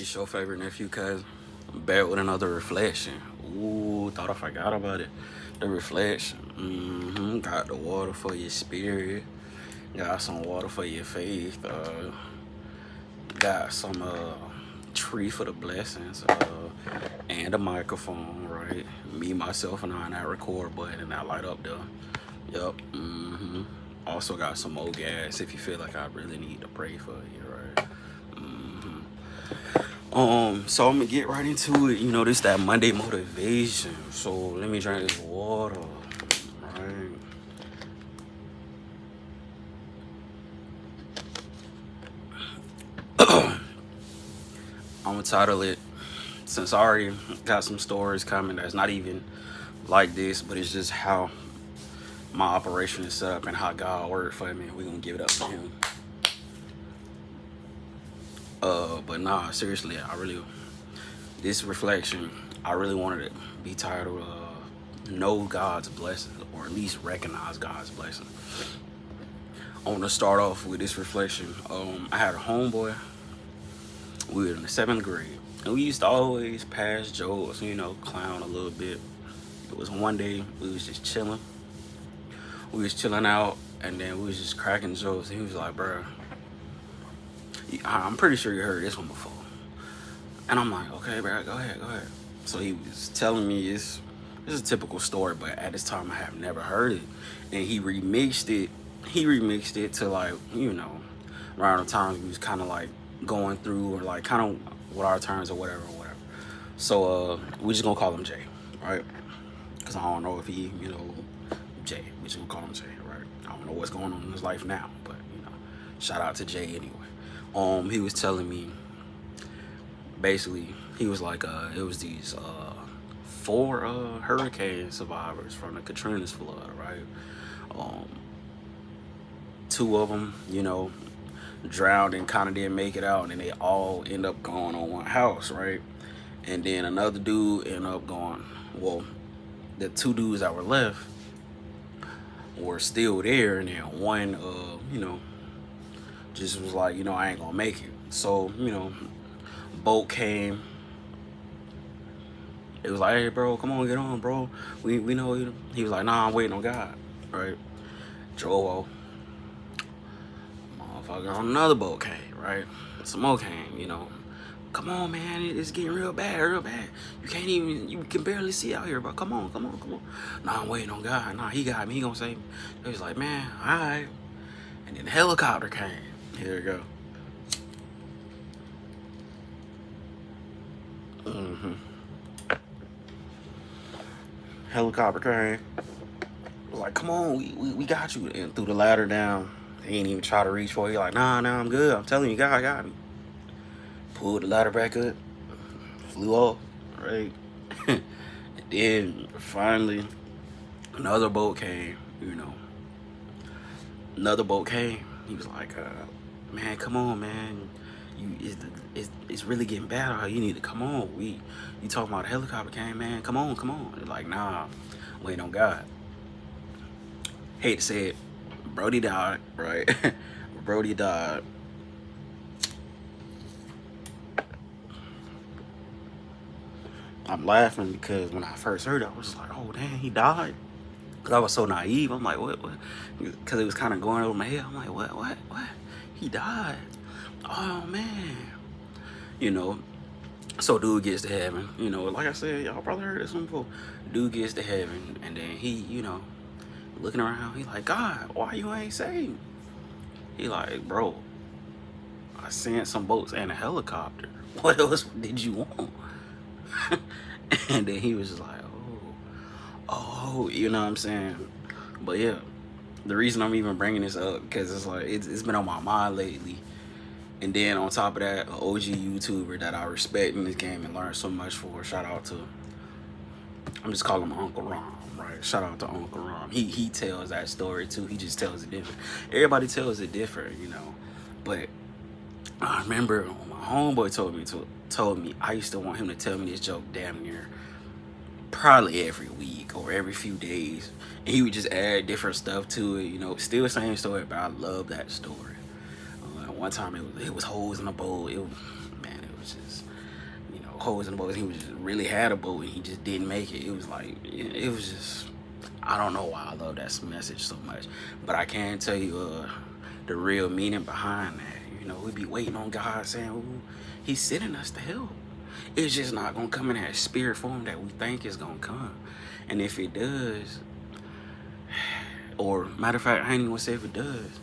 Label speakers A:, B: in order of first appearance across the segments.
A: It's your favorite nephew, cuz back with another reflection. Ooh, thought I forgot about it. The reflection. Got the water for your spirit. Got some water for your faith. Got some tree for the blessings. And a microphone, right? Me, myself, and I, and that record button and that light up there. Yup. Also got some more gas if you feel like I really need to pray for you, right? So I'm gonna get right into it. This that Monday motivation. So let me drink this water. Right. I'm gonna title it, since I already got some stories coming that's not even like this, but it's just how my operation is set up and how God worked for me. We're gonna give it up to him. But nah, seriously, this reflection, I really wanted to be titled Know God's Blessings, or at least recognize God's blessing. I want to start off with this reflection. I had a homeboy. We were in the 7th grade, and we used to always pass jokes, clown a little bit. It was one day we was just chilling. We was chilling out, and then we was just cracking jokes. And he was like, "Bro, I'm pretty sure you heard this one before." And I'm like, "Okay, bro, go ahead." So he was telling me this is a typical story, but at this time I have never heard it. And he remixed it. He remixed it to around the time we was kind of like going through, or like kind of with our turns or whatever. So we just gonna call him Jay, right? Because I don't know if Jay. We just gonna call him Jay, right? I don't know what's going on in his life now, but shout out to Jay anyway. He was telling me, basically, he was like, it was these 4 hurricane survivors from the Katrina's flood, right? 2 of them, drowned and kind of didn't make it out, and then they all end up going on one house, right? And then another dude ended up going. Well, the 2 dudes that were left were still there, and then one, just was like, I ain't gonna make it. So, boat came. It was like, "Hey, bro, come on, get on, bro. We know you." He was like, "Nah, I'm waiting on God," right? Drove, motherfucker, on another boat came, right? Some more came, "Come on, man, it's getting real bad, real bad. You can barely see out here, bro. Come on. Nah, I'm waiting on God. Nah, he got me. He gonna save me." He was like, "Man, all right." And then the helicopter came. Here we go. Helicopter came. Like, "Come on, we got you." And threw the ladder down. He ain't even try to reach for it. He like, "Nah, I'm good. I'm telling you, God got me." Pulled the ladder back up. Flew off, right? And then finally, another boat came, Another boat came. He was like, "Man, come on, man. It's really getting bad out here. You need to come on. You talking about a helicopter came, man. Come on. They're like, "Nah, wait on God." Hate to say it, Brody died, right? Brody died. I'm laughing because when I first heard it, I was just like, "Oh, dang, he died." Because I was so naive. I'm like, "What?" Because it was kind of going over my head. I'm like, what? He died. Oh, man. You know, so dude gets to heaven. Like I said, y'all probably heard this one before. Dude gets to heaven, and then he, looking around, he like, "God, why you ain't saved?" He like, "Bro, I sent some boats and a helicopter. What else did you want?" And then he was just like, oh, you know what I'm saying? But yeah, the reason I'm even bringing this up, because it's like, it's been on my mind lately. And then on top of that, an OG YouTuber that I respect in this game and learned so much for, shout out to, I'm just calling him Uncle Rom, right? Shout out to Uncle Rom. He tells that story too. He just tells it different. Everybody tells it different, But I remember when my homeboy told me I used to want him to tell me this joke damn near probably every week or every few days, and he would just add different stuff to it. Still the same story, but I love that story. One time it was holes in a bowl. Man, it was just holes in the boat, and he was just really had a boat and he just didn't make it. It was like, it was just, I don't know why I love that message so much, but I can tell you the real meaning behind that. You know, we be waiting on God saying, ooh, he's sending us to help. It's just not gonna come in that spirit form that we think is gonna come. And if it does, or matter of fact, I ain't even gonna say if it does,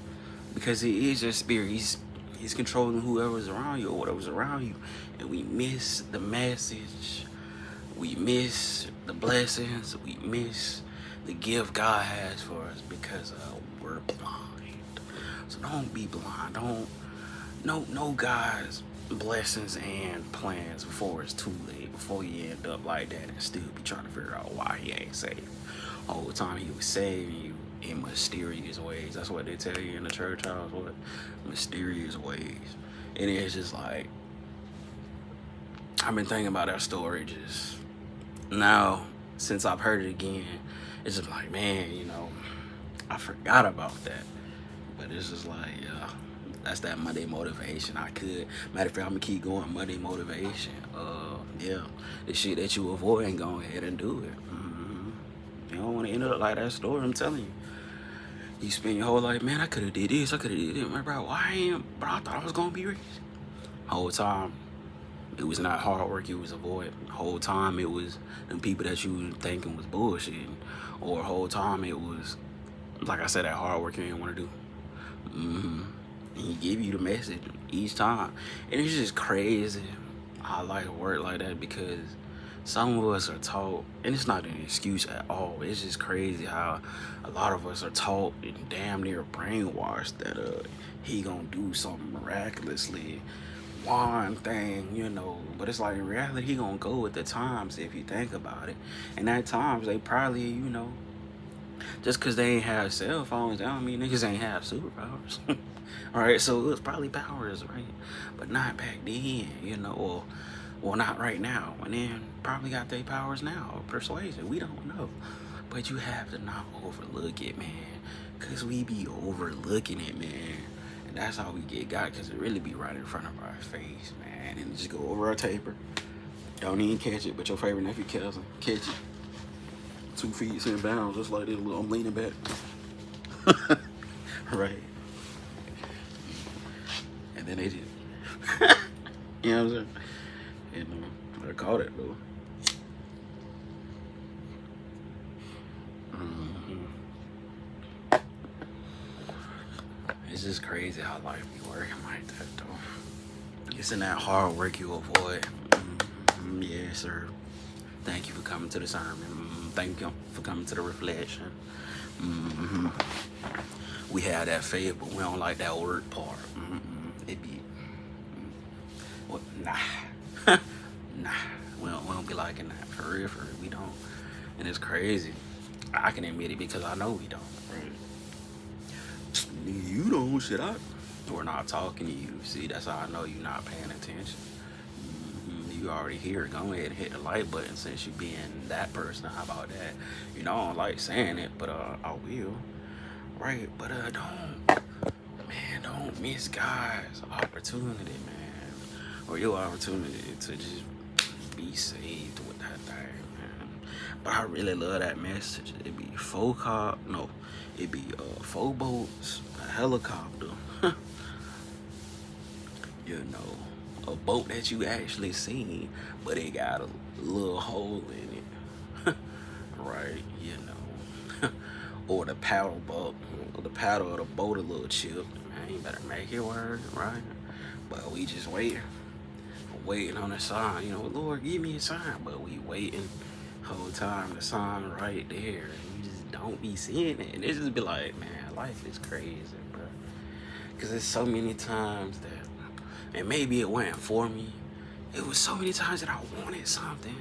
A: because it is your spirit. He's controlling whoever's around you or whatever's around you. And we miss the message. We miss the blessings. We miss the gift God has for us because we're blind. So don't be blind. Don't know God's blessings and plans before it's too late, before you end up like that and still be trying to figure out why he ain't saved. All the time he was saving you in mysterious ways. That's what they tell you in the church house, what? Mysterious ways. And it's just like, I've been thinking about that story just now since I've heard it again. It's just like, man, you know, I forgot about that. But it's just like, that's that Monday motivation. Matter of fact, I'm gonna keep going. Monday motivation. Yeah, the shit that you avoid, go ahead and do it. You don't want to end up like that story. I'm telling you. You spend your whole life, man, I could have did this, I could have did it. Man, bro, why ain't? Bro, I thought I was gonna be rich. Whole time, it was not hard work. It was avoid. Whole time, it was them people that you were thinking was bullshitting, or whole time it was, like I said, that hard work you didn't want to do. And he give you the message each time, and it's just crazy. I like work like that because some of us are taught, and it's not an excuse at all. It's just crazy how a lot of us are taught and damn near brainwashed that he gonna do something miraculously, one thing, you know. But it's like in reality, he gonna go with the times if you think about it. And at times they probably, you know, just cause they ain't have cell phones, that don't mean niggas ain't have superpowers. All right, so it was probably powers, right? But not back then, you know, or well, not right now. And then probably got their powers now, or persuasion. We don't know. But you have to not overlook it, man. Because we be overlooking it, man. And that's how we get got, because it really be right in front of our face, man. And just go over our taper. Don't even catch it, but your favorite nephew, Kelson, catch it. 2 feet in bounds, just like this. I'm leaning back. Right. And then they just, you know what I'm saying? And I caught it though. It's just crazy how life be working like that though. It's in that hard work you avoid. Yes, sir. Thank you for coming to the sermon. Thank you for coming to the reflection. We have that faith, but we don't like that work part. It be, well, nah. Nah, we don't be liking that. For real, we don't. And it's crazy. I can admit it because I know we don't. Right? You don't, shit. We're not talking to you. See, that's how I know you're not paying attention. You already here. Go ahead and hit the like button since you being that person. How about that? You know, I don't like saying it, but I will. Right? But don't miss God's opportunity, man. Or your opportunity to just be saved with that thing, man. But I really love that message. It'd be 4 boats, a helicopter, you know, a boat that you actually seen, but it got a little hole in it, right? You know, or the paddle boat, or the paddle of the boat a little chipped. Man, you better make it work, right? But we just waiting on a sign, you know, Lord, give me a sign, but we waiting whole time, the sign right there, and we just don't be seeing it, and it just be like, man, life is crazy, bro, because there's so many times that, and maybe it went for me, it was so many times that I wanted something.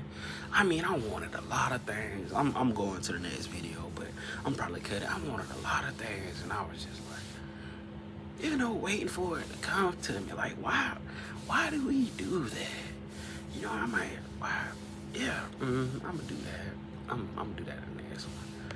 A: I mean, I wanted a lot of things. I'm going to the next video, but I'm probably cutting. I wanted a lot of things, and I was just like, you know, waiting for it to come to me. Like, why do we do that? You know, I might, why? Yeah, I'm gonna do that. I'm gonna do that in the next one.